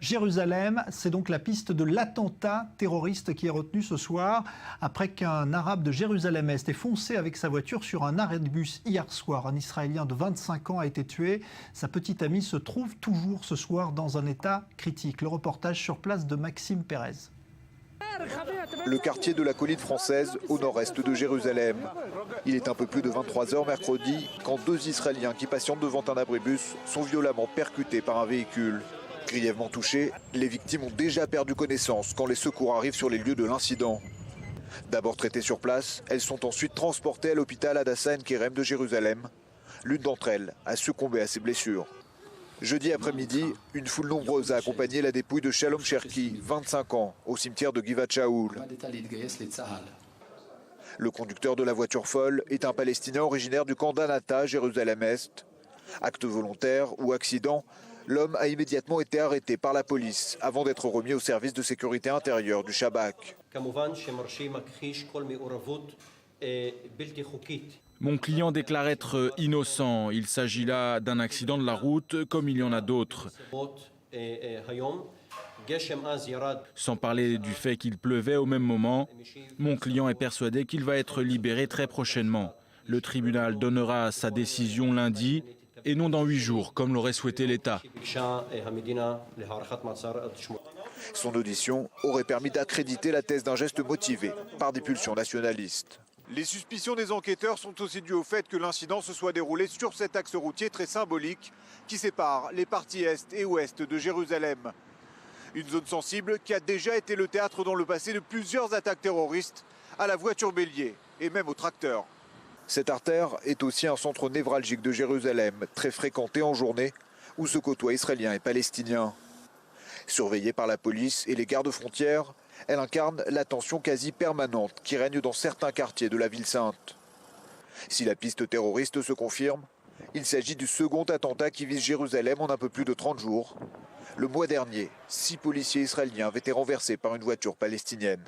Jérusalem, c'est donc la piste de l'attentat terroriste qui est retenue ce soir après qu'un Arabe de Jérusalem-Est ait foncé avec sa voiture sur un arrêt de bus hier soir. Un Israélien de 25 ans a été tué. Sa petite amie se trouve toujours ce soir dans un état critique. Le reportage sur place de Maxime Pérez. Le quartier de la colline française au nord-est de Jérusalem. Il est un peu plus de 23 h mercredi quand deux Israéliens qui patientent devant un abribus sont violemment percutés par un véhicule. Grièvement touchés, les victimes ont déjà perdu connaissance quand les secours arrivent sur les lieux de l'incident. D'abord traitées sur place, elles sont ensuite transportées à l'hôpital Hadassah Ein Kerem de Jérusalem. L'une d'entre elles a succombé à ses blessures. Jeudi après-midi, une foule nombreuse a accompagné la dépouille de Shalom Cherki, 25 ans, au cimetière de Givat Shaoul. Le conducteur de la voiture folle est un Palestinien originaire du camp d'Anata, Jérusalem-Est. Acte volontaire ou accident, l'homme a immédiatement été arrêté par la police avant d'être remis au service de sécurité intérieure du Shabak. Mon client déclare être innocent. Il s'agit là d'un accident de la route comme il y en a d'autres. Sans parler du fait qu'il pleuvait au même moment, mon client est persuadé qu'il va être libéré très prochainement. Le tribunal donnera sa décision lundi et non dans 8 jours, comme l'aurait souhaité l'État. Son audition aurait permis d'accréditer la thèse d'un geste motivé par des pulsions nationalistes. Les suspicions des enquêteurs sont aussi dues au fait que l'incident se soit déroulé sur cet axe routier très symbolique qui sépare les parties est et ouest de Jérusalem. Une zone sensible qui a déjà été le théâtre dans le passé de plusieurs attaques terroristes à la voiture bélier et même au tracteur. Cette artère est aussi un centre névralgique de Jérusalem, très fréquenté en journée, où se côtoient Israéliens et Palestiniens. Surveillée par la police et les gardes-frontières, elle incarne la tension quasi permanente qui règne dans certains quartiers de la ville sainte. Si la piste terroriste se confirme, il s'agit du second attentat qui vise Jérusalem en un peu plus de 30 jours. Le mois dernier, 6 policiers israéliens avaient été renversés par une voiture palestinienne.